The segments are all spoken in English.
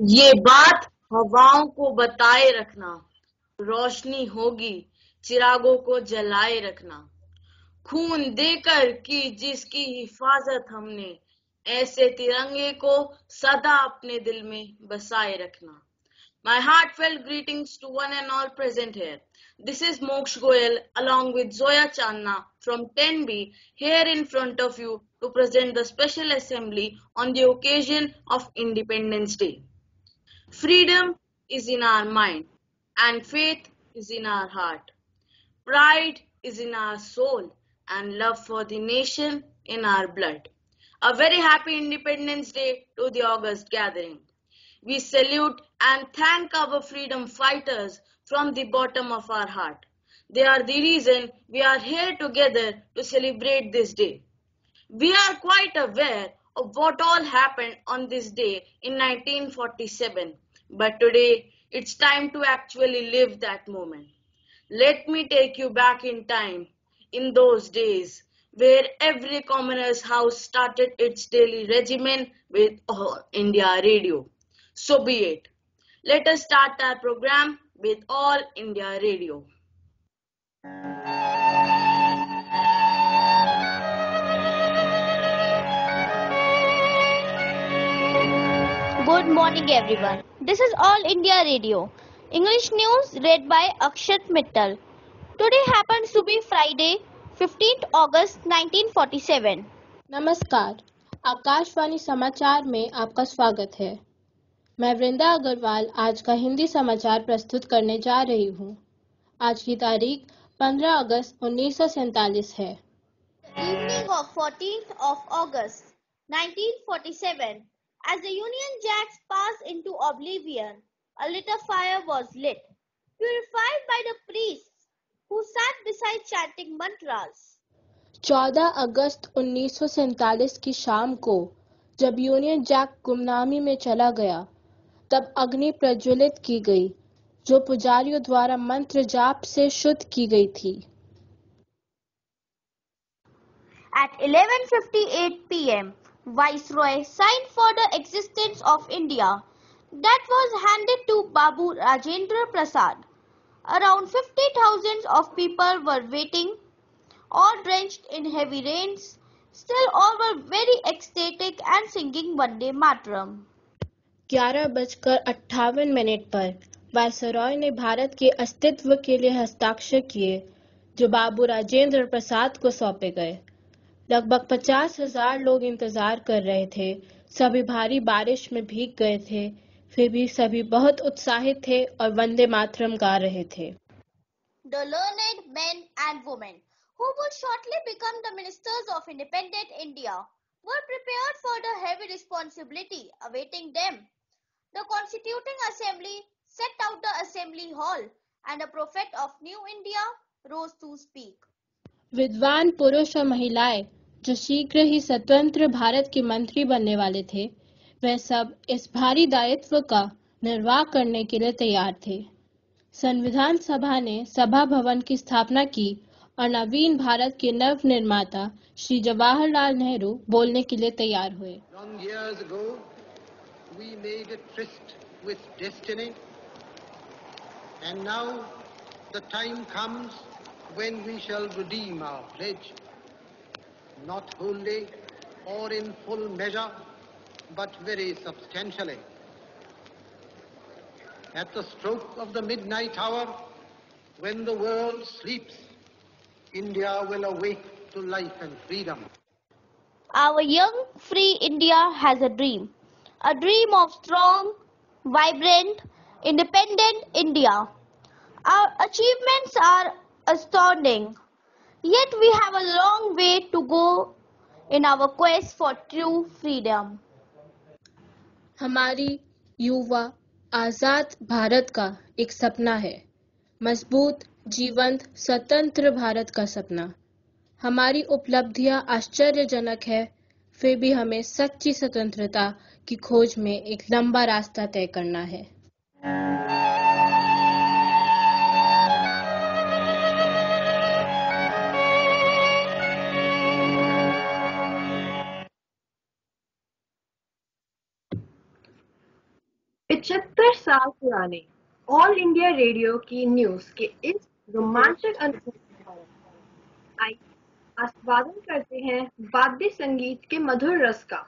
ये बात हवाओं को बताए रखना, रोशनी होगी चिरागों को जलाए रखना। खून देकर की जिसकी हिफाजत हमने, ऐसे तिरंगे को सदा अपने दिल में बसाए रखना। My heartfelt greetings to one and all present here. This is Moksh Goyal along with Zoya Channa from 10B here in front of you to present the special assembly on the occasion of Independence Day. Freedom is in our mind and faith is in our heart. Pride is in our soul and love for the nation in our blood. A very happy Independence Day to the August gathering. We salute and thank our freedom fighters from the bottom of our heart. They are the reason we are here together to celebrate this day. We are quite aware of what all happened on this day in 1947, but today it's time to actually live that moment. Let me take you back in time, in those days where every commoner's house started its daily regimen with All India Radio. So be it. Let us start our program with All India Radio. Good morning everyone. This is All India Radio. English news read by Akshat Mittal. Today happens to be Friday, 15th August 1947. नमस्कार, आकाशवाणी समाचार में आपका स्वागत है। मैं वृंदा अग्रवाल आज का हिंदी समाचार प्रस्तुत करने जा रही हूँ। आज की तारीख 15 अगस्त 1947 है। Evening of 14th of August 1947, as the Union Jacks passed into oblivion, a little fire was lit, purified by the priests who sat beside chanting mantras. 14 अगस्त 1947 की शाम को जब यूनियन जैक गुमनामी में चला गया, तब अग्नि प्रज्वलित की गई, जो पुजारियों द्वारा मंत्र जाप से शुद्ध की गई थी। At 11:58 p.m., Viceroy signed for the existence of India that was handed to Babu Rajendra Prasad. Around 50,000 of people were waiting, all drenched in heavy rains. Still all were very ecstatic and singing Vande Mataram. 11:58 पर viceroy ने भारत के अस्तित्व के लिए हस्ताक्षर किए, जो बाबू राजेंद्र प्रसाद को सौंपे गए। लगभग 50,000 लोग इंतजार कर रहे थे। सभी भारी बारिश में भीग गए थे, फिर भी सभी बहुत उत्साहित थे और वंदे मातरम गा रहे थे। The learned men and women who would shortly become the ministers of independent India were prepared for the heavy responsibility awaiting them. The Constituting Assembly set out the Assembly Hall and a prophet of New India rose to speak. विद्वान पुरुष और महिलाएं जो शीघ्र ही स्वतंत्र भारत के मंत्री बनने वाले थे, वह सब इस भारी दायित्व का निर्वाह करने के लिए तैयार थे। संविधान सभा ने सभा भवन की स्थापना की और नवीन भारत के नव निर्माता श्री जवाहरलाल नेहरू बोलने के लिए तैयार हुए। Long years ago, we made a tryst with destiny, and now the time comes when we shall redeem our pledge, not wholly or in full measure, but very substantially. At the stroke of the midnight hour, when the world sleeps, India will awake to life and freedom. Our young, free India has a dream of strong, vibrant, independent India. Our achievements are astounding, yet we have a long way to go in our quest for true freedom. हमारी युवा आजाद भारत का एक सपना है, मजबूत, जीवंत, स्वतंत्र भारत का सपना। हमारी उपलब्धियां आश्चर्यजनक है, फिर भी हमें सच्ची स्वतंत्रता की खोज में एक लंबा रास्ता तय करना है। 75 साल पुराने ऑल इंडिया रेडियो की न्यूज के इस रोमांचक अनुभव का आइए आस्वादन करते हैं वाद्य संगीत के मधुर रस का,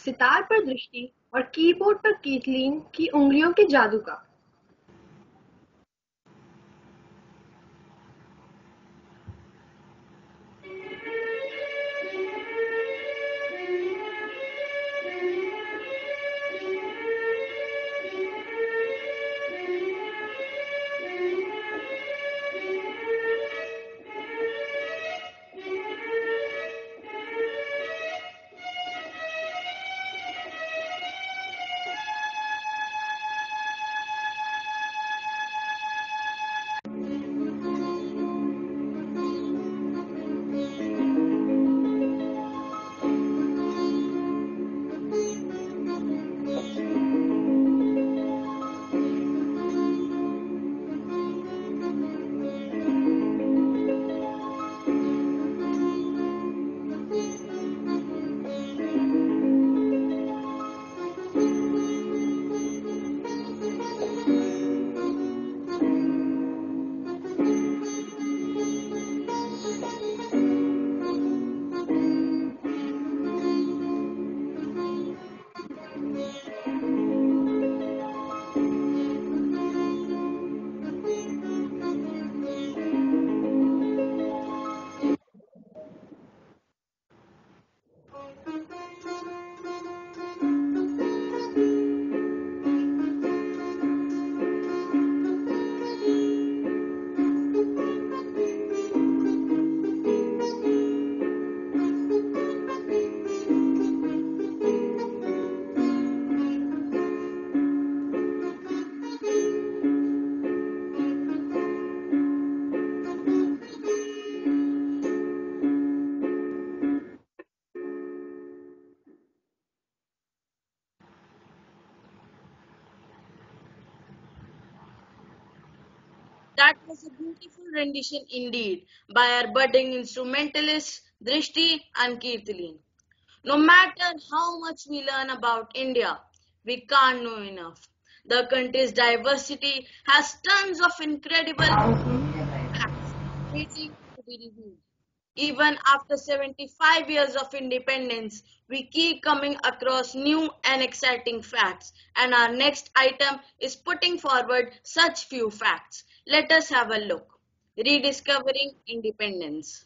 सितार पर दृष्टि और कीबोर्ड पर कीथलीन की उंगलियों के जादू का। That was a beautiful rendition indeed by our budding instrumentalists Drishti and Kirtilin. No matter how much we learn about India, we can't know enough. The country's diversity has tons of incredible facts waiting to be revealed. Even after 75 years of independence, we keep coming across new and exciting facts, and our next item is putting forward such few facts. Let us have a look. Rediscovering Independence.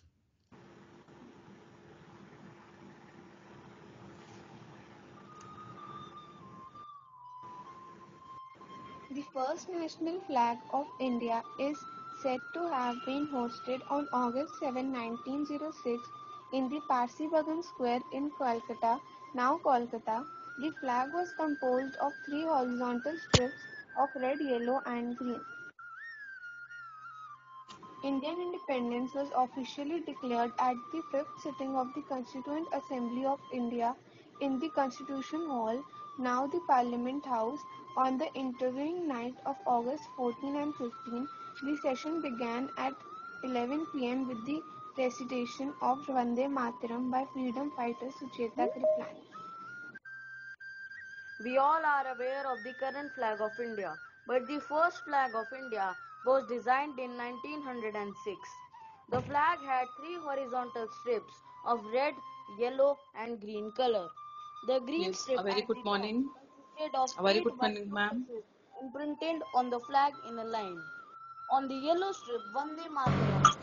The first national flag of India is said to have been hoisted on August 7, 1906 in the Parsi Bagan Square in Kolkata, now Kolkata. The flag was composed of three horizontal strips of red, yellow and green. Indian independence was officially declared at the fifth sitting of the Constituent Assembly of India in the Constitution Hall, now the Parliament House, on the intervening night of August 14 and 15. The session began at 11 p.m. with the recitation of Vande Mataram by freedom fighter Sucheta Kripalani. We all are aware of the current flag of India, but the first flag of India was designed in 1906. The flag had three horizontal strips of red, yellow and green color. The green Yes, strip a very at the good top morning. consisted of A very eight good white morning, ma'am. lotuses imprinted on the flag in a line. On the yellow strip, Vande Mataram was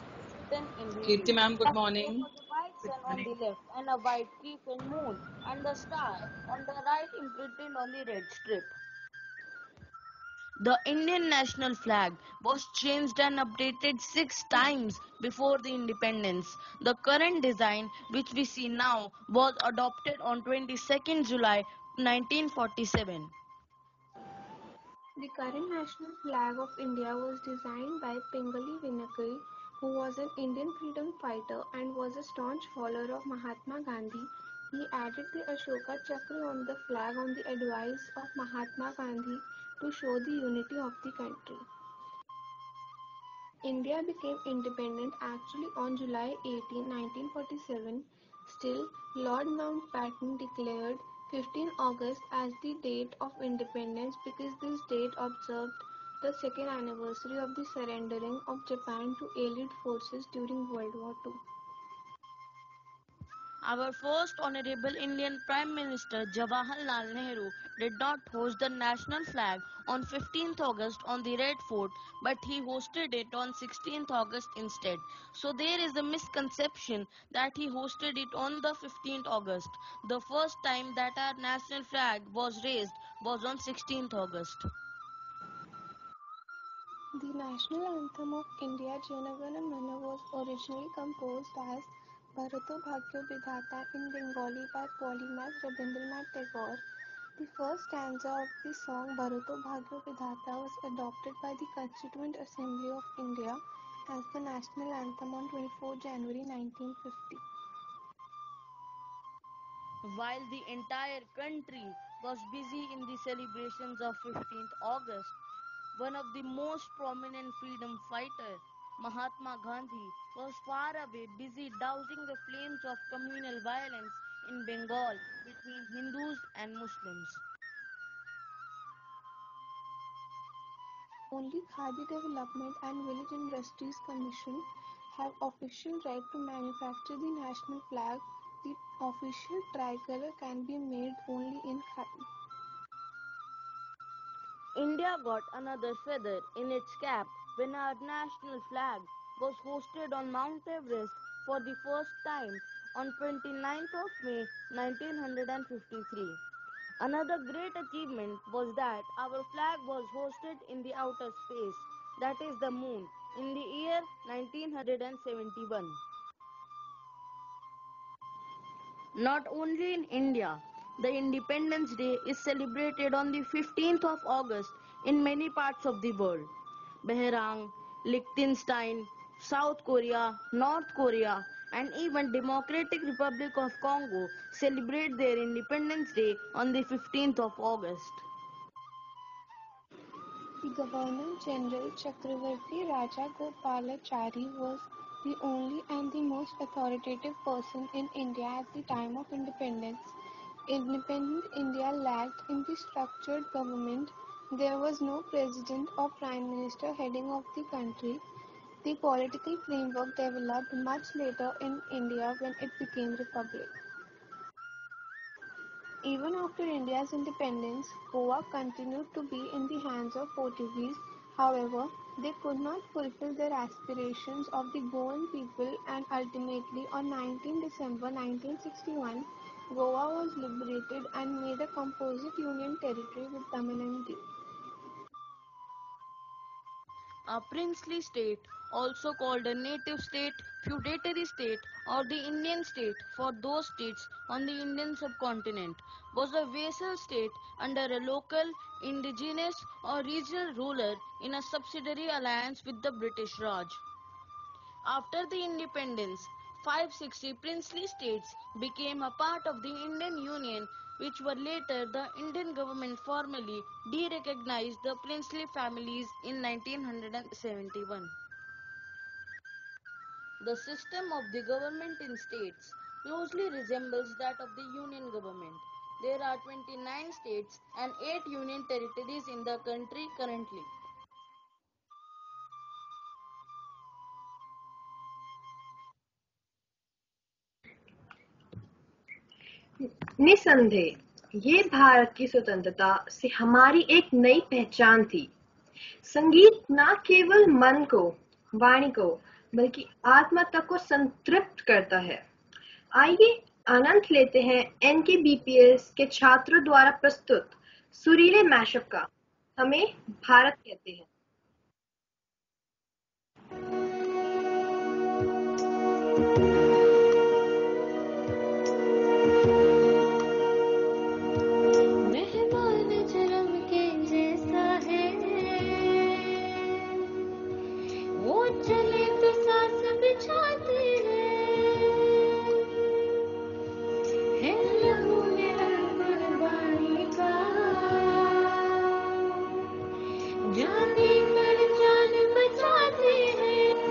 written in Kirti, Hindi. ma'am, good There morning. was a white sun on the left and a white crescent moon and the star on the right imprinted on the red strip. The Indian national flag was changed and updated 6 times before the independence. The current design, which we see now, was adopted on 22nd July 1947. The current national flag of India was designed by Pingali Vinayakar, who was an Indian freedom fighter and was a staunch follower of Mahatma Gandhi. He added the Ashoka Chakra on the flag on the advice of Mahatma Gandhi to show the unity of the country. India became independent actually on July 18, 1947. Still, Lord Mountbatten declared 15 August as the date of independence because this date observed the second anniversary of the surrendering of Japan to Allied forces during World War II. Our first Honorable Indian Prime Minister Jawaharlal Nehru did not host the national flag on 15th August on the Red Fort, but he hosted it on 16th August instead. So there is a misconception that he hosted it on the 15th August. The first time that our national flag was raised was on 16th August. The national anthem of India, Jana Gana Mana, was originally composed as Bharato Bhagyo Vidhata in Bengali by polymath Rabindranath Tagore. The first stanza of the song Bharato Bhagyo Vidhata was adopted by the Constituent Assembly of India as the national anthem on 24 January 1950. While the entire country was busy in the celebrations of 15th August, one of the most prominent freedom fighters, Mahatma Gandhi, was far away busy dousing the flames of communal violence in Bengal between Hindus and Muslims. Only Khadi Development and Village Industries Commission have official right to manufacture the national flag. The official tricolor can be made only in Khadi. India got another feather in its cap when our national flag was hosted on Mount Everest for the first time on 29th of May 1953. Another great achievement was that our flag was hosted in the outer space, that is the moon, in the year 1971. Not only in India, the Independence Day is celebrated on the 15th of August in many parts of the world. Bahrain, Liechtenstein, South Korea, North Korea, and even Democratic Republic of Congo celebrate their Independence Day on the 15th of August. The Governor-General Chakravarti Rajagopalachari was the only and the most authoritative person in India at the time of independence. Independent India lacked in the structured government. There was no president or prime minister heading of the country. The political framework developed much later in India when it became republic. Even after India's independence, Goa continued to be in the hands of Portuguese. However, they could not fulfill their aspirations of the Goan people, and ultimately on 19 December 1961, Goa was liberated and made a composite union territory with Tamil and Diu. A princely state, also called a native state, feudatory state, or the Indian state for those states on the Indian subcontinent, was a vassal state under a local, indigenous, or regional ruler in a subsidiary alliance with the British Raj. After the independence, 560 princely states became a part of the Indian Union, which were later the Indian government formally derecognized the princely families in 1971. The system of the government in states closely resembles that of the union government. There are 29 states and 8 union territories in the country currently. निसंदेह ये भारत की स्वतंत्रता से हमारी एक नई पहचान थी। संगीत न केवल मन को, वाणी को, बल्कि आत्मा तक को संतृप्त करता है। आइए आनंद लेते हैं NKBPS के छात्रों द्वारा प्रस्तुत सुरीले मैशअप का। हमें भारत कहते हैं। जाने कर जान बचाते हैं।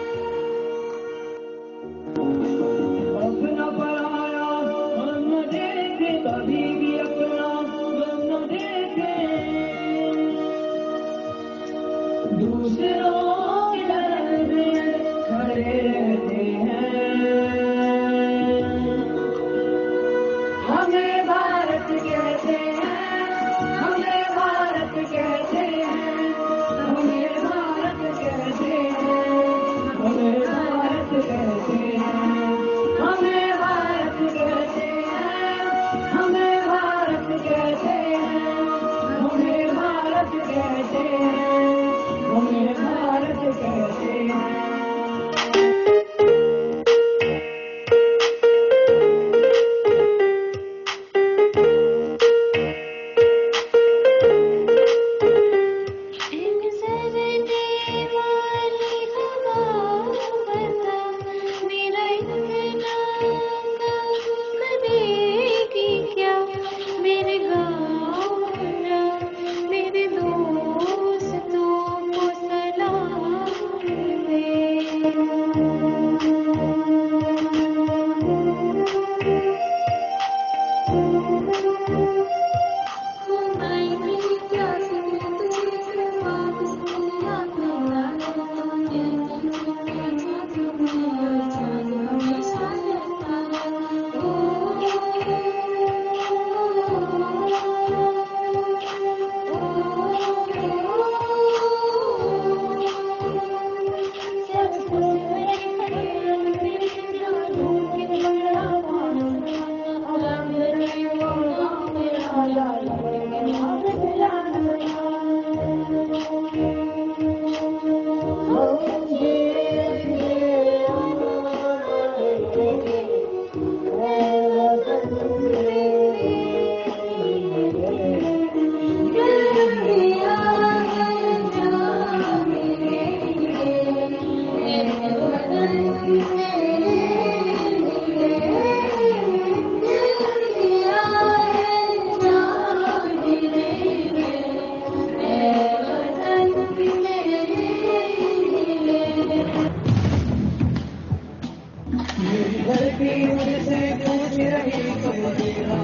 सृष्टि मुझसे पूछ रही कब तेरा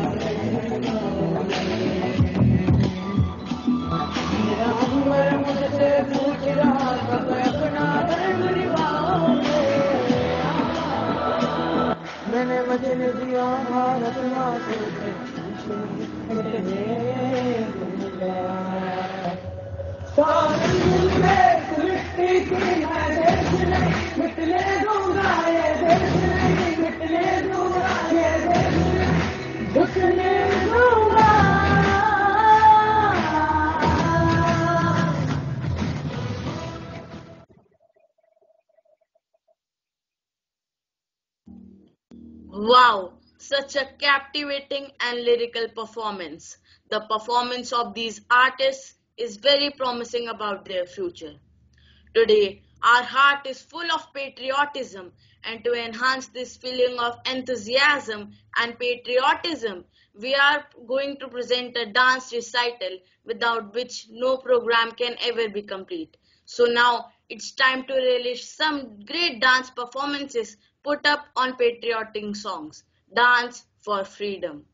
मेरा अंबर मुझसे पूछ रहा कब अपना धर्म निभाओगे। मैंने वचन दिया भारत माँ से सृष्टि की मैं देश नहीं मिटने दूंगा, ये देश नहीं मिटने दूंगा, ये देश नहीं घुसने दूंगा। Wow, such a captivating and lyrical performance. The performance of these artists is very promising about their future. Today, our heart is full of patriotism, and to enhance this feeling of enthusiasm and patriotism, we are going to present a dance recital without which no program can ever be complete. So now it's time to relish some great dance performances put up on patriotic songs. Dance for freedom.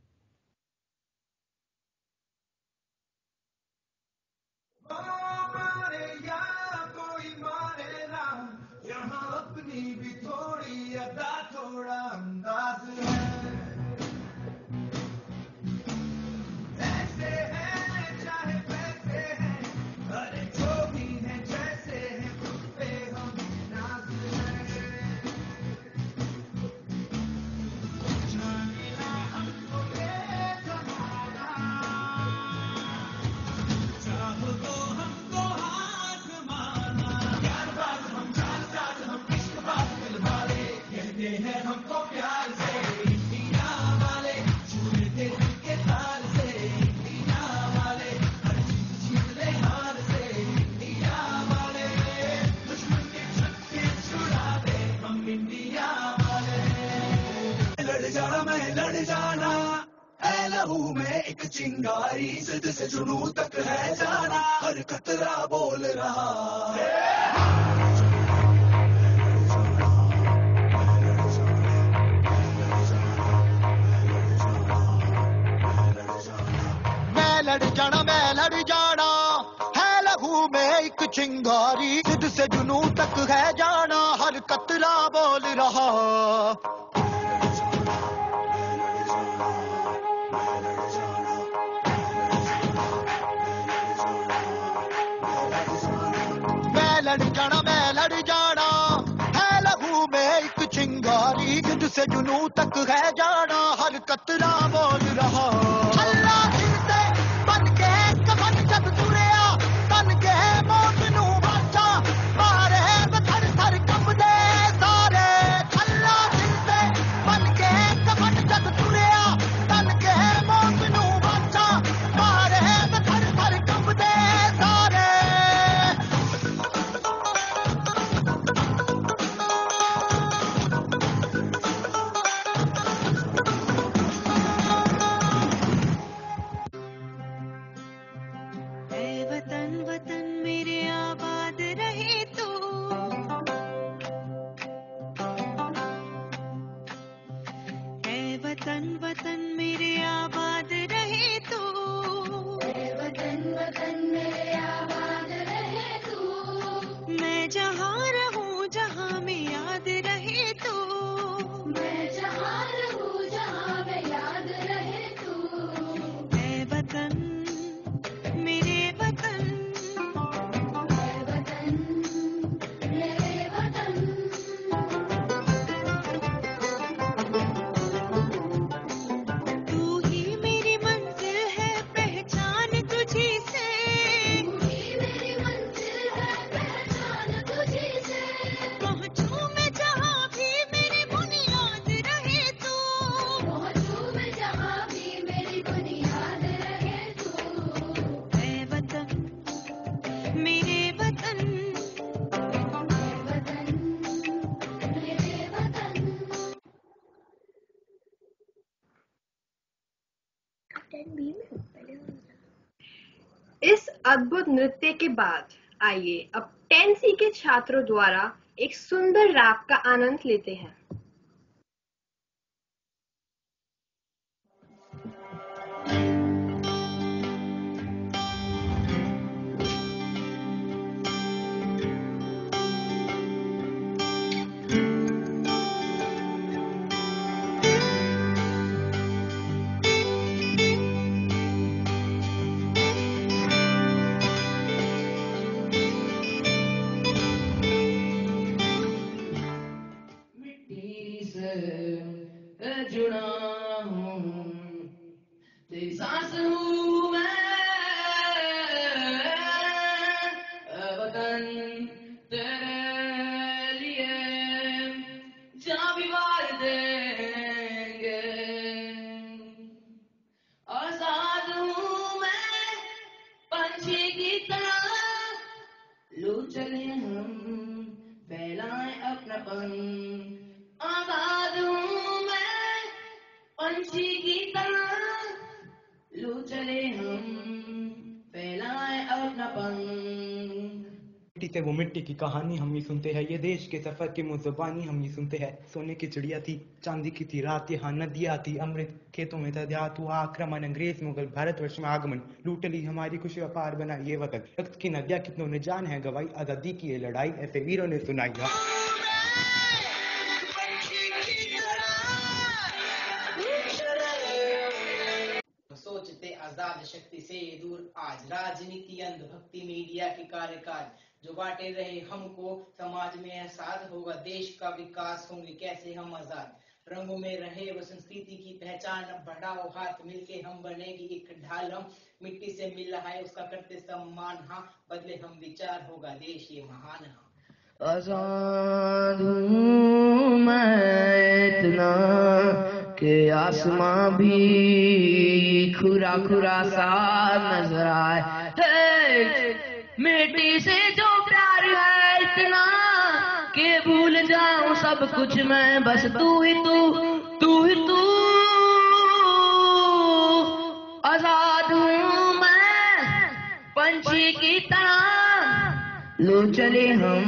लड़ जाना है लहू में एक चिंगारी, जिद से जुनू तक है जाना, हर कतरा बोल रहा मैं लड़ जाना है लहू में एक चिंगारी, जिद से जुनू तक है जाना, हर कतरा बोल रहा। मैं लड़ जाना है लहू में एक चिंगारी, जिद से जुनू तक है जाना, हर कतरा बोल रहा। अल्लाह दिल से बन के कफन जब तुरिया, तन के मौत नू बाचा मारे थर थर कंबदे सारे। अल्लाह दिल से बन के कफन जब तुरिया, तन के मौत नू बाचा मारे थर थर कंबदे सारे। वतन मेरे आबाद रहे तू, ऐ वतन मेरे आबाद रहे तू, ऐ वतन मेरे आबाद रहे तू। मैं जहाँ रहूँ जहाँ में याद रहे तू, मैं जहाँ रहूँ जहाँ में याद रहे तू। ऐ वतन मेरे वतन, तू ही मेरी मंजिल है पहचान तुझी से, तू ही मेरी मंजिल है पहचान तुझी से। पहुँचूं मैं जहाँ भी मेरी बुनियाद रहे तू, पहुँचूं मैं जहाँ भी मेरी बुनियाद रहे तू। ऐ वतन मेरे वतन, मेरे वतन। इस अद्भुत नृत्य के बाद आइए अब 10th के छात्रों द्वारा एक सुंदर रैप का आनंद लेते हैं। से जुड़ा हूँ, तेरी सांस हूँ मैं, वतन तेरे लिए जहाँ भी वार देंगे। आजाद हूँ मैं पंछी की तरह, लो चले हम फैलाएं अपनापन। आजाद हूँ मैं पंछी की तरह, लो चले हम फैलाएं अपनापन। मिट्टी से वो मिट्टी की कहानी हम ही सुनते हैं, ये देश के सफर की मुज़बानी हम ही सुनते हैं। सोने की चिड़िया थी, चांदी की थी रात, यहाँ नदियाँ थी, अमृत खेतों में था देहात। हुआ आक्रमण, अंग्रेज मुगल भारतवर्ष में आगमन, लूट ली हमारी खुशी अपार बना ये वतन। रक्त की नदियाँ कितनों ने जान है गवाई, आज़ादी की ये लड़ाई ऐसे वीरों ने सुनाई। सोचते आजाद शक्ति से दूर, आज राजनीति अंधभक्ति मीडिया की कार्यकाल जो बांटे रहे हमको। समाज में एहसास होगा देश का विकास, होंगे कैसे हम आजाद। रंगों में रहे वो संस्कृति की पहचान, अब बढ़ाओ हाथ मिलके हम बनेगी एक ढाल। हम मिट्टी से मिल रहा है उसका करते सम्मान, हाँ बदले हम विचार होगा देश ये महान। हाँ आजाद हूँ मैं इतना कि आसमां भी खुरा खुरा सा नजर आए। मिट्टी से जो प्यार है इतना कि भूल जाऊं सब कुछ मैं, बस तू ही तू, तू ही तू। आजाद हूँ मैं पंछी की तरह, लो चले हम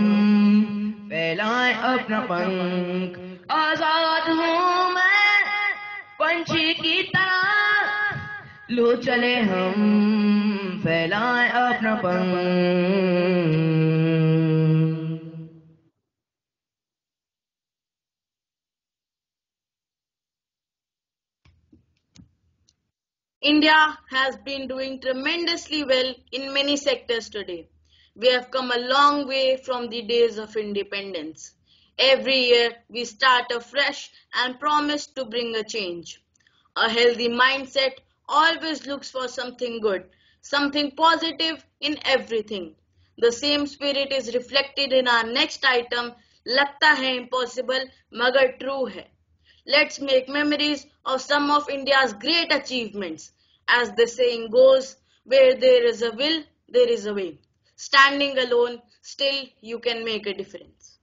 फैलाएं अपना पंख। आजाद हूँ मैं पंछी की तरह, लो चले हम फैलाएं अपना पंख। India has been doing tremendously well in many sectors today. We have come a long way from the days of independence. Every year we start afresh and promise to bring a change. A healthy mindset always looks for something good, something positive in everything. The same spirit is reflected in our next item, Lagta hai impossible, magar true hai. Let's make memories of some of India's great achievements. As the saying goes, where there is a will, there is a way. Standing alone, still you can make a difference.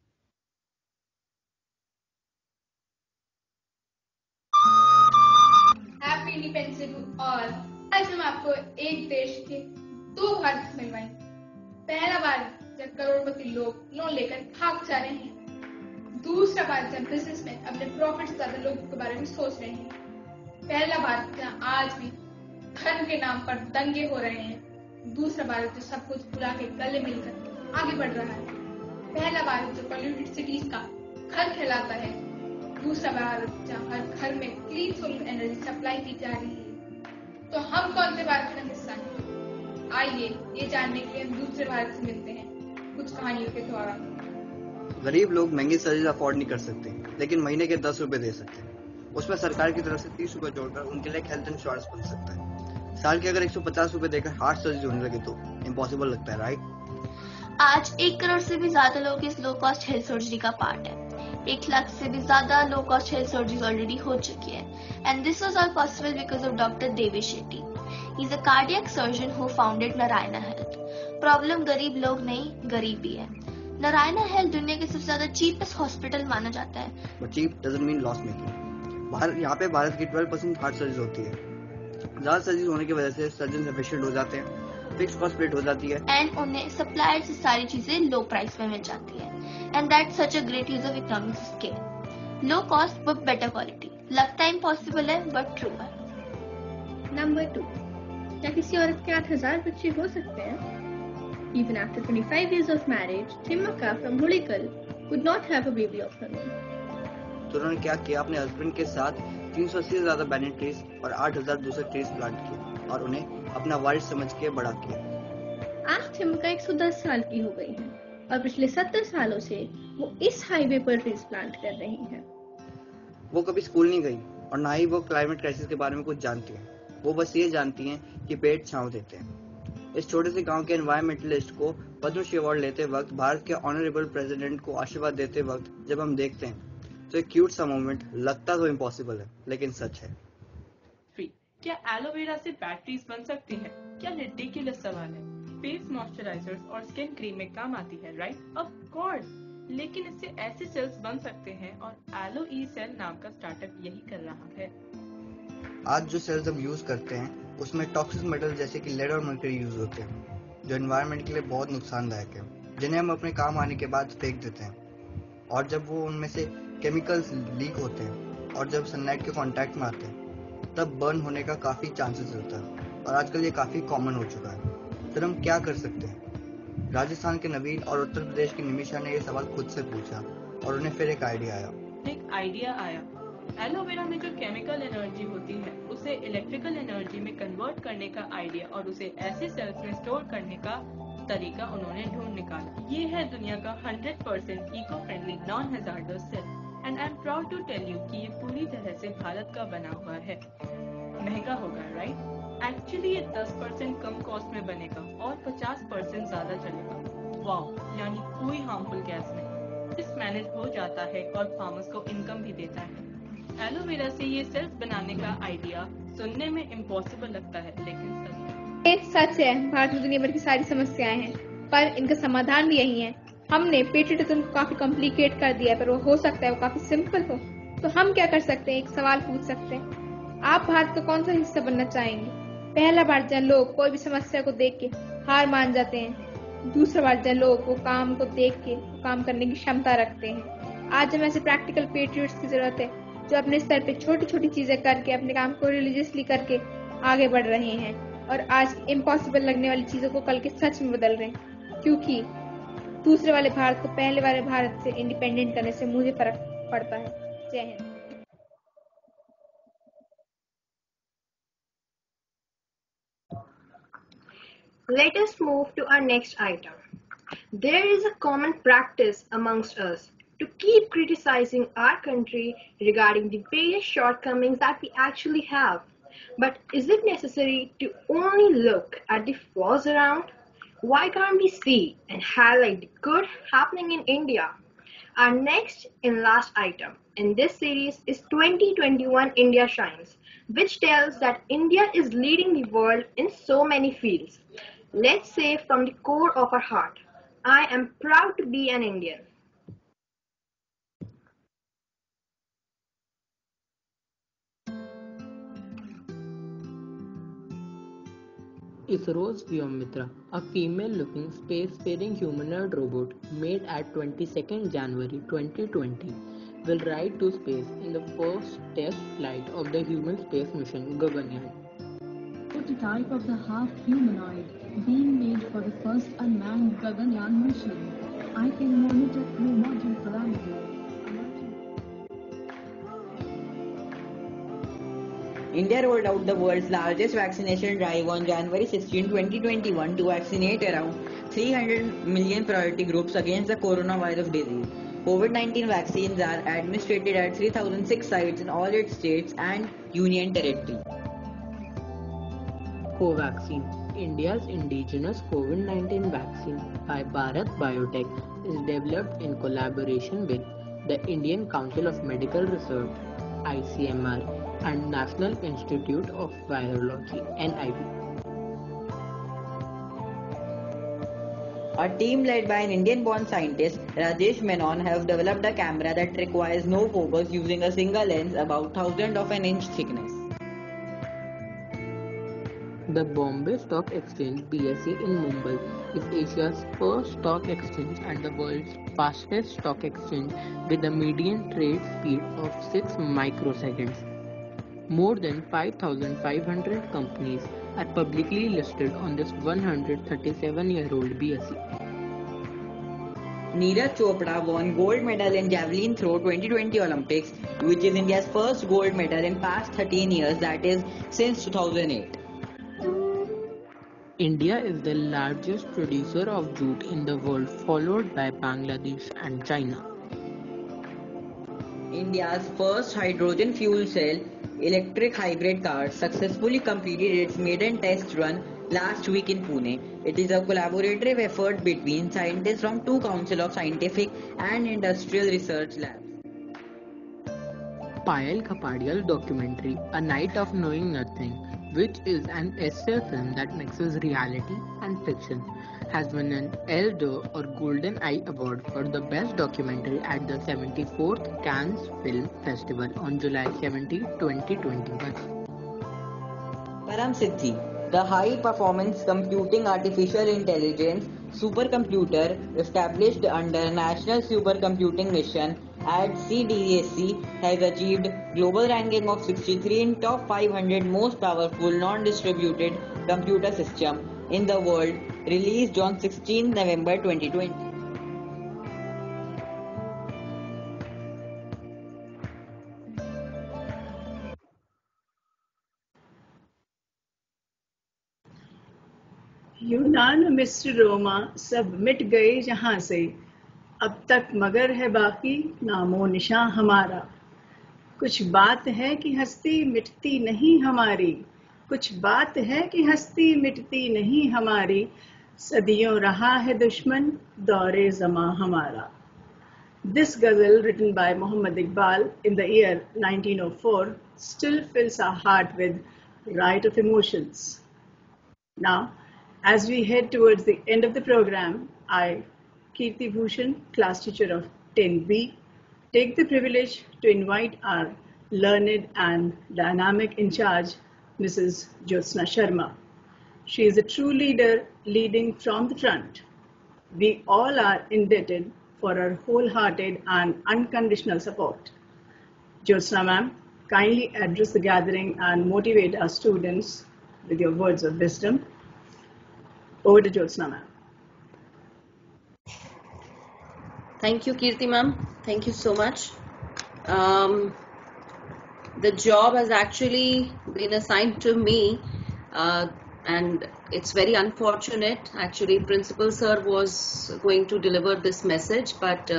Happy independence day to all. आज हम आपको एक देश के दो भारत मिलवाएंगे। पहला भारत जब करोड़पति लोग लोन लेकर भाग जा रहे हैं, दूसरा भारत जब बिजनेसमैन अपने प्रॉफिट से ज्यादा लोगों के बारे में सोच रहे हैं। पहला भारत जहाँ आज भी धर्म के नाम पर दंगे हो रहे हैं, दूसरा भारत जो सब कुछ भुला के गले मिलकर आगे बढ़ रहा है। पहला भारत जो पॉल्यूटेड सिटीज का घर कहलाता है, दूसरा भारत जहाँ हर घर में क्लीन सोलर एनर्जी सप्लाई की जा रही है। तो हम कौन से भारत का हिस्सा हैं? आइए ये जानने के लिए हम दूसरे भारत से मिलते हैं कुछ कहानियों के द्वारा। गरीब लोग महंगी सर्जरी अफोर्ड नहीं कर सकते, लेकिन महीने के 10 रुपए दे सकते हैं। उसमें सरकार की तरफ से 30 रुपए जोड़कर उनके लिए हेल्थ इंश्योरेंस बन सकता है। साल के अगर 150 रुपए देकर हार्ट सर्जरी होने लगे तो इम्पॉसिबल लगता है, राइट? आज 1 करोड़ से भी ज्यादा लोग इस लो कॉस्ट हेल्थ सर्जरी का पार्ट है। 1 लाख से भी ज्यादा low cost health surgery already हो चुकी है, and this was all possible because of doctor Devesh Shetty. He is a cardiac surgeon who founded Narayana health. Problem गरीब लोग नहीं, गरीबी है। नारायणा हेल्थ दुनिया के सबसे ज्यादा चीपेस्ट हॉस्पिटल माना जाता है। But cheap doesn't mean loss making. यहाँ पे भारत की 12% हार्ट सर्जरी होती है। ज्यादा सर्जरी होने की वजह से सर्जन एफिशिएंट हो जाते हैं, फिक्स कॉस्ट रेट हो जाती है, एंड उन्हें सप्लायर से सारी चीजें लो प्राइस में मिल जाती है। And that's such a great use of economic scale. Low cost but better quality. लगता है इम्पॉसिबल है बट ट्रू है। नंबर 2, क्या किसी औरत के 8000 बच्चे हो सकते हैं? Even after 25 years of marriage, Thimmaka from Hulikal could not have a baby of her own. तो उन्होंने क्या किया, अपने हस्बैंड के साथ 380 से ज्यादा बैनर ट्रीज और 8000 दूसरे ट्रीज प्लांट किए और उन्हें अपना वारिस समझ के बड़ा किया। आज थिम्का 110 साल की हो गई है और पिछले 70 सालों से वो इस हाईवे पर ट्रीज प्लांट कर रही हैं। वो कभी स्कूल नहीं गई और ना ही वो क्लाइमेट क्राइसिस के बारे में कुछ जानती हैं। वो बस ये जानती हैं कि पेड़ छांव देते हैं। इस छोटे से गांव के एनवायरमेंटलिस्ट को पद्म श्री अवार्ड लेते वक्त, भारत के ऑनरेबल प्रेसिडेंट को आशीर्वाद देते वक्त जब हम देखते हैं तो एक क्यूट सा मोमेंट लगता तो इम्पॉसिबल है, लेकिन सच है। क्या एलोवेरा से बैटरीज बन सकती है? क्या रिडिकुलस सवाल है। फेस मॉइस्चराइजर्स और स्किन क्रीम में काम आती है, राइट? ऑफ कोर्स, लेकिन इससे ऐसे सेल्स बन सकते हैं और एलो ई सेल नाम का स्टार्टअप यही कर रहा है। आज जो सेल्स हम यूज करते हैं उसमें टॉक्सिक मेटल जैसे कि लेड और मर्करी यूज होते हैं, जो एनवायरनमेंट के लिए बहुत नुकसानदायक है, जिन्हें हम अपने काम आने के बाद फेंक देते हैं। और जब वो उनमें से केमिकल्स लीक होते हैं और जब सनलाइट के कांटेक्ट में आते हैं तब बर्न होने का काफी चांसेस रहता है, और आजकल ये काफी कॉमन हो चुका है। फिर हम क्या कर सकते हैं? राजस्थान के नवीन और उत्तर प्रदेश की निमिषा ने ये सवाल खुद से पूछा और उन्हें फिर एक आइडिया आया। एलोवेरा में जो केमिकल एनर्जी होती है उसे इलेक्ट्रिकल एनर्जी में कन्वर्ट करने का आइडिया और उसे ऐसे सेल्स में स्टोर करने का तरीका उन्होंने ढूंढ निकाला। ये है दुनिया का 100% eco friendly non hazardous cell, and I am proud to tell you कि ये पूरी तरह से भारत का बना हुआ है। महंगा होगा, राइट? एक्चुअली ये 10% कम कॉस्ट में बनेगा और 50% ज्यादा चलेगा। वाओ, यानी कोई हार्मफुल गैस नहीं। इस मैनेज हो जाता है और फार्मर्स को इनकम भी देता है। एलोवेरा से ये सेल्स बनाने का आइडिया सुनने में इम्पॉसिबल लगता है, लेकिन सच है। भारत में दुनिया भर की सारी समस्याएं हैं, पर इनका समाधान भी यही है। हमने पेट्रियटिज्म को काफी कॉम्प्लिकेट कर दिया है, पर वो हो सकता है वो काफी सिंपल हो। तो हम क्या कर सकते हैं? एक सवाल पूछ सकते हैं, आप भारत का कौन सा हिस्सा बनना चाहेंगे? पहला भारतीय लोग कोई भी समस्या को देख के हार मान जाते हैं। दूसरा भारतीय लोग वो काम को देख के काम करने की क्षमता रखते हैं। आज हमें ऐसे प्रैक्टिकल पेट्रियट्स की जरूरत है जो अपने स्तर पे छोटी छोटी चीजें करके अपने काम को रिलीजियसली करके आगे बढ़ रहे हैं और आज इम्पॉसिबल लगने वाली चीजों को कल के सच में बदल रहे हैं, क्योंकि दूसरे वाले भारत को पहले वाले भारत से इंडिपेंडेंट करने से मुझे फर्क पड़ता है। जय Hind. Let us move to our next item. There is a common practice amongst us to keep criticizing our country regarding the various shortcomings that we actually have. But is it necessary to only look at the flaws around? Why can't we see and highlight the good happening in India? Our next and last item in this series is 2021 India Shines, which tells that India is leading the world in so many fields. Let's say from the core of our heart, I am proud to be an Indian. ISRO's Vyomitra, a female-looking spacefaring humanoid robot made at 22nd January 2020, will ride to space in the first test flight of the human space mission Gaganyaan. Prototype of the half-humanoid being made for the first unmanned Gaganyaan mission. I can monitor through module parameters. India rolled out the world's largest vaccination drive on January 16, 2021 to vaccinate around 300 million priority groups against the coronavirus disease. COVID-19 vaccines are administered at 3,006 sites in all its states and union territory. Covaxin, India's indigenous COVID-19 vaccine by Bharat Biotech, is developed in collaboration with the Indian Council of Medical Research (ICMR) and National Institute of Virology (NIV). A team led by an Indian-born scientist, Rajesh Menon, have developed a camera that requires no focus using a single lens about 1/1000 of an inch thickness. The Bombay Stock Exchange (BSE) in Mumbai is Asia's first stock exchange and the world's fastest stock exchange with a median trade speed of 6 microseconds. More than 5,500 companies are publicly listed on this 137-year-old BSE. Neeraj Chopra won gold medal in javelin throw 2020 Olympics, which is India's first gold medal in past 13 years, that is since 2008. India is the largest producer of jute in the world, followed by Bangladesh and China. India's first hydrogen fuel cell electric hybrid car successfully completed its maiden test run last week in Pune. It is a collaborative effort between scientists from two Council of Scientific and Industrial Research Labs. Payal Kapadial documentary A Night of Knowing Nothing, which is an essay film that mixes reality and fiction, has won an Elle d'Or or Golden Eye Award for the Best Documentary at the 74th Cannes Film Festival on July 17, 2021. Param Siddhi, the high-performance computing artificial intelligence supercomputer established under National Supercomputing Mission at CDSC has achieved global ranking of 63 in top 500 most powerful non-distributed computer system in the world, released on 16 November 2020. यूनान मिस्र रोमा सब मिट गए जहां से, अब तक मगर है बाकी नामो निशां हमारा। कुछ बात है कि हस्ती मिटती नहीं हमारी, कुछ बात है कि हस्ती मिटती नहीं हमारी, सदियों रहा है दुश्मन दौरे ज़मां हमारा। This ghazal, written by Muhammad Iqbal in the year 1904, still fills our heart with right of emotions. Now, as we head towards the end of the program, I, Kirti Bhushan, class teacher of 10B, take the privilege to invite our learned and dynamic in charge, Mrs. Jyotsna Sharma. She is a true leader leading from the front. We all are indebted for her wholehearted and unconditional support. Jyotsna ma'am, kindly address the gathering and motivate our students with your words of wisdom. Over to Jyotsna ma'am. Thank you, Kirti ma'am. Thank you so much. The job has actually been assigned to me, and it's very unfortunate. Actually, Principal Sir was going to deliver this message, but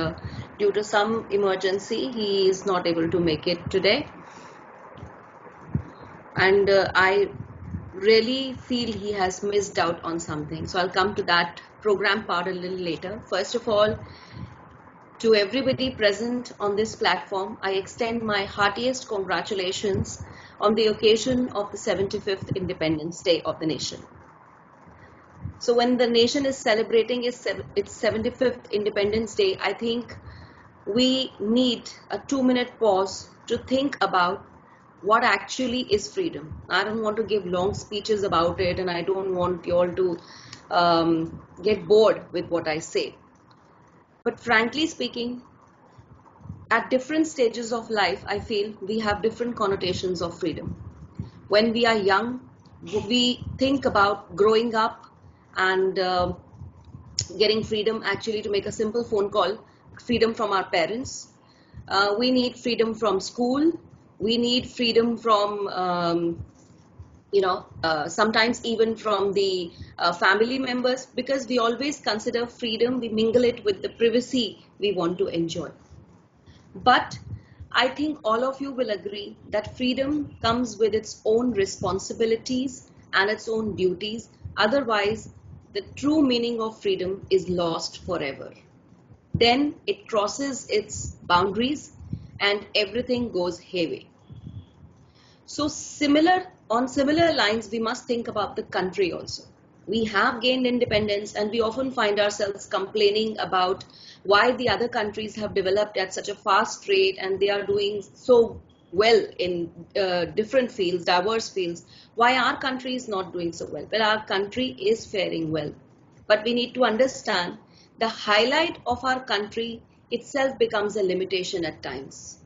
due to some emergency, he is not able to make it today. And I really feel he has missed out on something. So I'll come to that program part a little later. First of all, to everybody present on this platform, I extend my heartiest congratulations on the occasion of the 75th Independence Day of the nation. So when the nation is celebrating its 75th Independence Day, I think we need a 2-minute pause to think about what actually is freedom. I don't want to give long speeches about it, and I don't want you all to get bored with what I say. But frankly speaking, at different stages of life, I feel we have different connotations of freedom. When we are young, we think about growing up and getting freedom actually to make a simple phone call, freedom from our parents. We need freedom from school. We need freedom from, sometimes even from the family members, because we always consider freedom, we mingle it with the privacy we want to enjoy. But I think all of you will agree that freedom comes with its own responsibilities and its own duties. Otherwise, the true meaning of freedom is lost forever. Then it crosses its boundaries and everything goes hayway. So on similar lines, we must think about the country also. We have gained independence and we often find ourselves complaining about why the other countries have developed at such a fast rate and they are doing so well in different fields, diverse fields. Why our country is not doing so well? Well, our country is faring well. But we need to understand the highlight of our country itself becomes a limitation at times.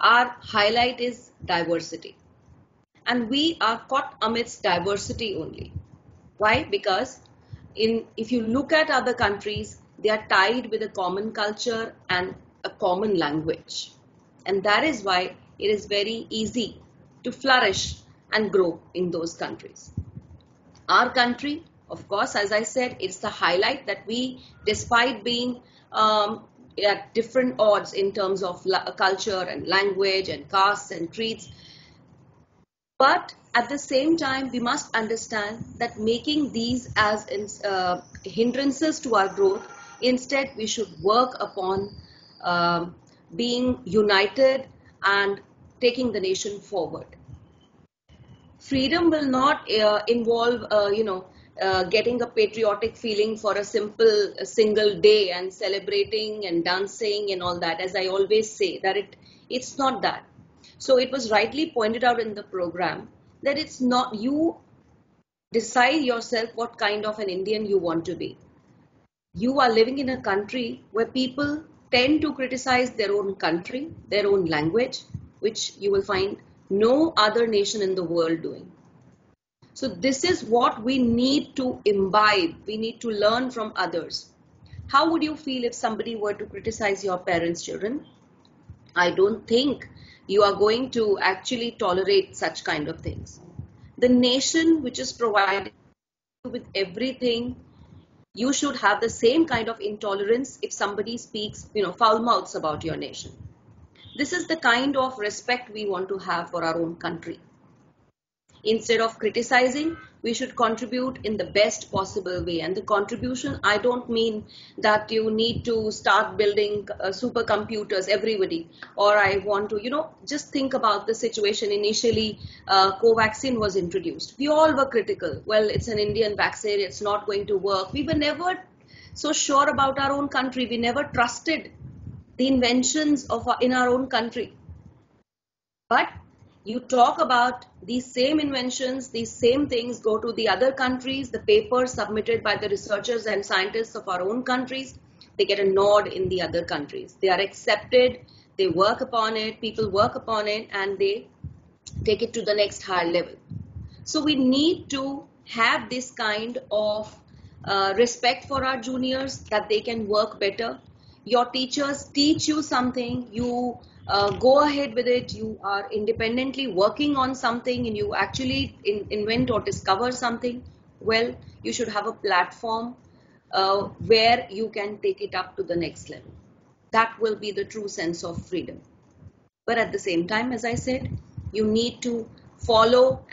Our highlight is diversity. And we are caught amidst diversity only. Why? Because if you look at other countries, they are tied with a common culture and a common language. And that is why it is very easy to flourish and grow in those countries. Our country, of course, as I said, it's the highlight that we, despite being at different odds in terms of culture and language and castes and creeds. But at the same time, we must understand that making these as hindrances to our growth, instead we should work upon being united and taking the nation forward. Freedom will not involve, getting a patriotic feeling for a single day and celebrating and dancing and all that. As I always say, that it's not that. So it was rightly pointed out in the program that it's not, you decide yourself what kind of an Indian you want to be. You are living in a country where people tend to criticize their own country, their own language, which you will find no other nation in the world doing. So this is what we need to imbibe. We need to learn from others. How would you feel if somebody were to criticize your parents' children? I don't think you are going to actually tolerate such kind of things. The nation which is provided with everything, you should have the same kind of intolerance if somebody speaks, foul mouths about your nation. This is the kind of respect we want to have for our own country. Instead of criticizing, we should contribute in the best possible way. And the contribution, I don't mean that you need to start building supercomputers, everybody, or I want to, just think about the situation. Initially, Covaxin was introduced. We all were critical. Well, it's an Indian vaccine, it's not going to work. We were never so sure about our own country. We never trusted the inventions in our own country. But you talk about these same inventions, these same things go to the other countries, the papers submitted by the researchers and scientists of our own countries, they get a nod in the other countries. They are accepted, they work upon it, people work upon it, and they take it to the next higher level. So we need to have this kind of respect for our juniors, that they can work better. Your teachers teach you something, you go ahead with it, you are independently working on something and you actually invent or discover something, well, you should have a platform where you can take it up to the next level. That will be the true sense of freedom. But at the same time, as I said, you need to follow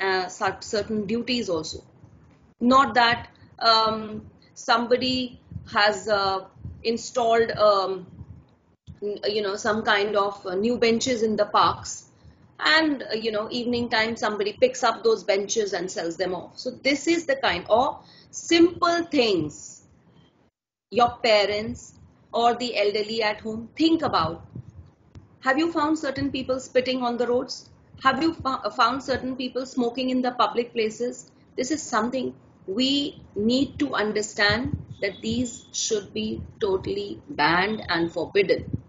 certain duties also. Not that somebody has installed some kind of new benches in the parks, and evening time somebody picks up those benches and sells them off. So this is the kind of simple things your parents or the elderly at home think about. Have you found certain people spitting on the roads? Have you found certain people smoking in the public places? This is something we need to understand, that these should be totally banned and forbidden.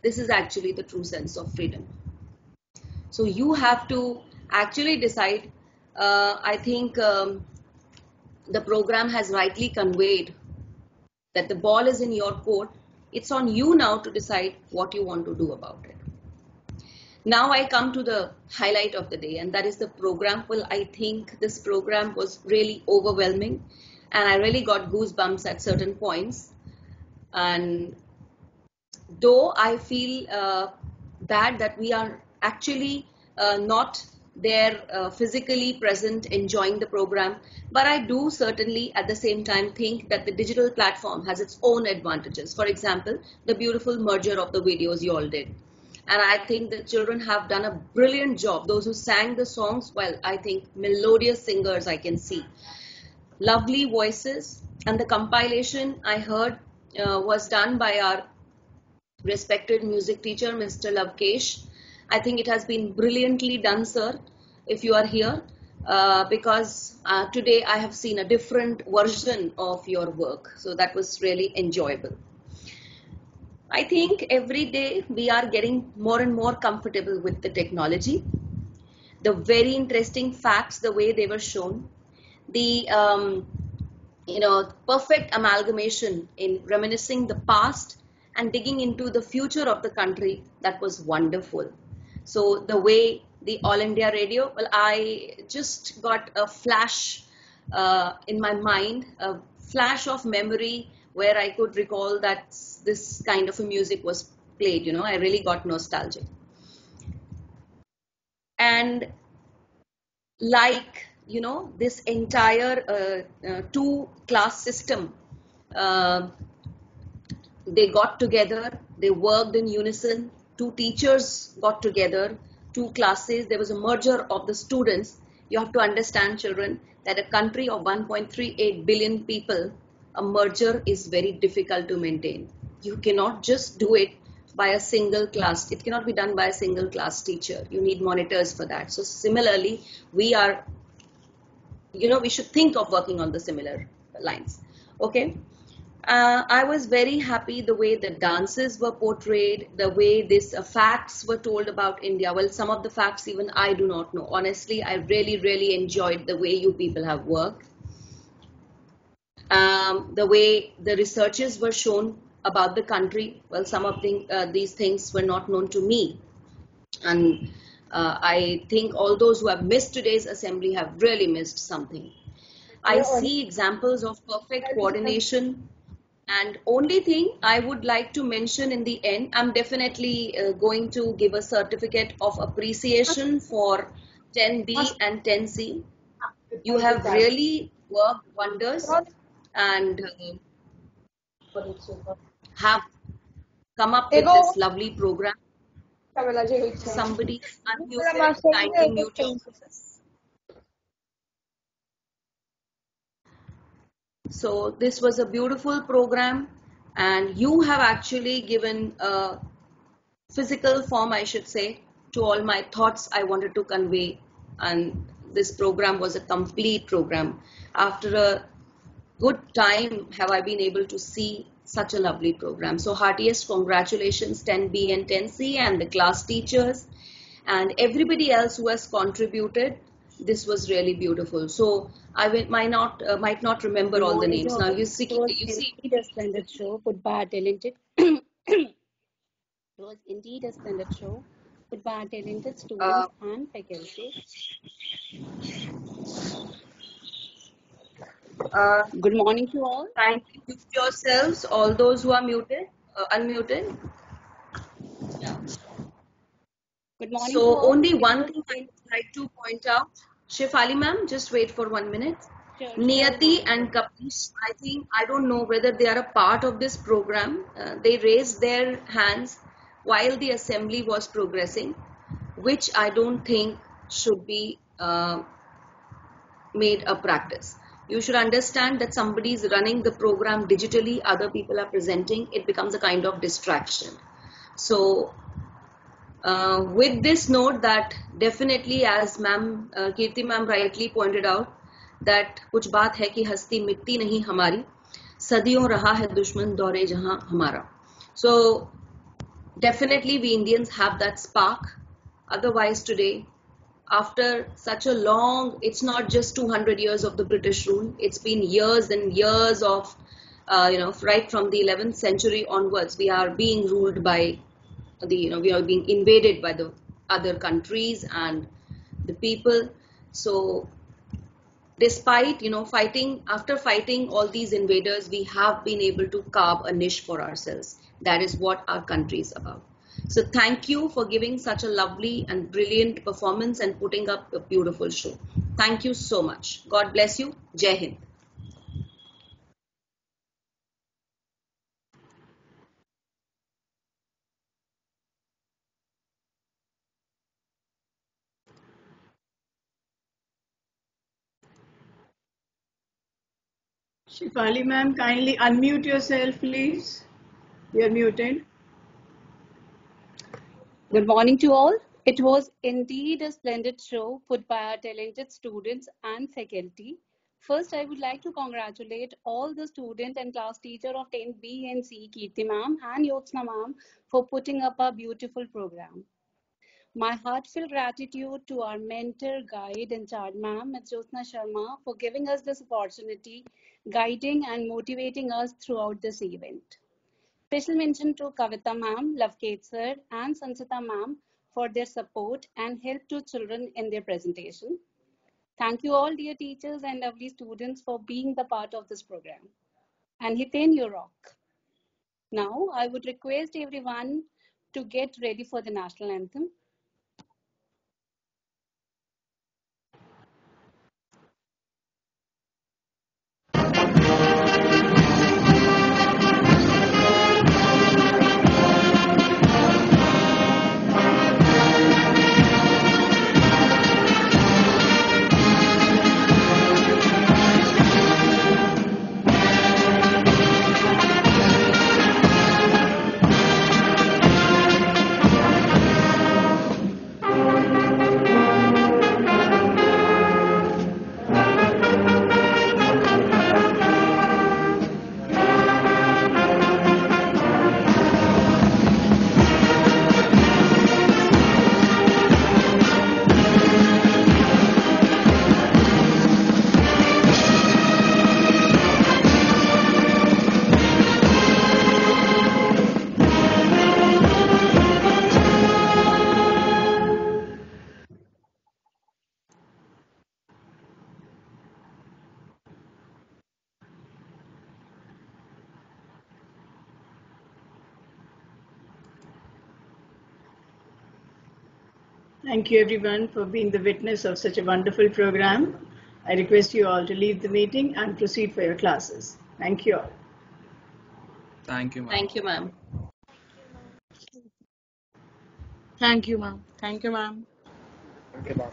This is actually the true sense of freedom. So you have to actually decide. I think the program has rightly conveyed that the ball is in your court. It's on you now to decide what you want to do about it. Now I come to the highlight of the day, and that is the program. Well, I think this program was really overwhelming, and I really got goosebumps at certain points. And though I feel bad that we are actually not there physically present enjoying the program, but I do certainly at the same time think that the digital platform has its own advantages. For example, the beautiful merger of the videos you all did. And I think the children have done a brilliant job. Those who sang the songs, well, I think melodious singers I can see. Lovely voices, and the compilation I heard was done by our respected music teacher, Mr. Lavkesh. I think it has been brilliantly done, sir, if you are here, because today I have seen a different version of your work. So that was really enjoyable. I think every day we are getting more and more comfortable with the technology. The very interesting facts, the way they were shown, the perfect amalgamation in reminiscing the past and digging into the future of the country, that was wonderful. So the way the All India Radio, well, I just got a flash in my mind, a flash of memory where I could recall that this kind of a music was played. I really got nostalgic. And like, this entire two class system, they got together, they worked in unison, two teachers got together, two classes, there was a merger of the students. You have to understand, children, that a country of 1.38 billion people, a merger is very difficult to maintain. You cannot just do it by a single class. It cannot be done by a single class teacher. You need monitors for that. So similarly, we should think of working on the similar lines. Okay. I was very happy the way the dances were portrayed, the way these facts were told about India. Well, some of the facts even I do not know. Honestly, I really, really enjoyed the way you people have worked. The way the researches were shown about the country. Well, some of these things were not known to me. And I think all those who have missed today's assembly have really missed something. I see examples of perfect coordination. And only thing I would like to mention in the end, I'm definitely going to give a certificate of appreciation for 10B and 10C. You have really worked wonders and have come up with this lovely program. Somebody unmuted, kindly mute yourself. So this was a beautiful program, and you have actually given a physical form, I should say, to all my thoughts I wanted to convey. And this program was a complete program. After a good time have I been able to see such a lovely program. So heartiest congratulations 10B and 10C and the class teachers and everybody else who has contributed. This was really beautiful. So I might not remember all the names. Now you see. Indeed a splendid show put by our talented. It was indeed a splendid show put by our talented students and faculty. Good morning to all. Kindly mute yourselves, all those who are muted, unmuted. Yeah. Good morning. So only one thing I would like to point out. Shefali ma'am, just wait for 1 minute. Sure, Niyati and Kapish, I don't know whether they are a part of this program. They raised their hands while the assembly was progressing, which I don't think should be made a practice. You should understand that somebody is running the program digitally, other people are presenting, it becomes a kind of distraction. So with this note that definitely as ma'am Kirti ma'am rightly pointed out that कुछ बात है कि हस्ती मिटती नहीं हमारी सदियों रहा है दुश्मन दौरे जहां हमारा. So definitely we Indians have that spark. Otherwise today, after such a long, it's not just 200 years of the British rule, it's been years and years of right from the 11th century onwards, we are being ruled by we are being invaded by the other countries and the people. So despite after fighting all these invaders, we have been able to carve a niche for ourselves. That is what our country is about. So thank you for giving such a lovely and brilliant performance and putting up a beautiful show. Thank you so much. God bless you. Jai Hind. Shefali ma'am, kindly unmute yourself, please. You're muted. Good morning to all. It was indeed a splendid show put by our talented students and faculty. First, I would like to congratulate all the student and class teacher of 10B and C, Kirti ma'am and Yotsna ma'am for putting up a beautiful program. My heartfelt gratitude to our mentor, guide, and charge ma'am, Ms. Jyotsna Sharma, for giving us this opportunity, guiding and motivating us throughout this event. Special mention to Kavita ma'am, Lavketh sir, and Sansita ma'am for their support and help to children in their presentation. Thank you all dear teachers and lovely students for being the part of this program. and Hiten Yorok. Now, I would request everyone to get ready for the national anthem. Thank you everyone for being the witness of such a wonderful program. I request you all to leave the meeting and proceed for your classes. Thank you all. Thank you, ma'am. Thank you, ma'am. Thank you, ma'am. Thank you, ma'am. Thank you, ma'am.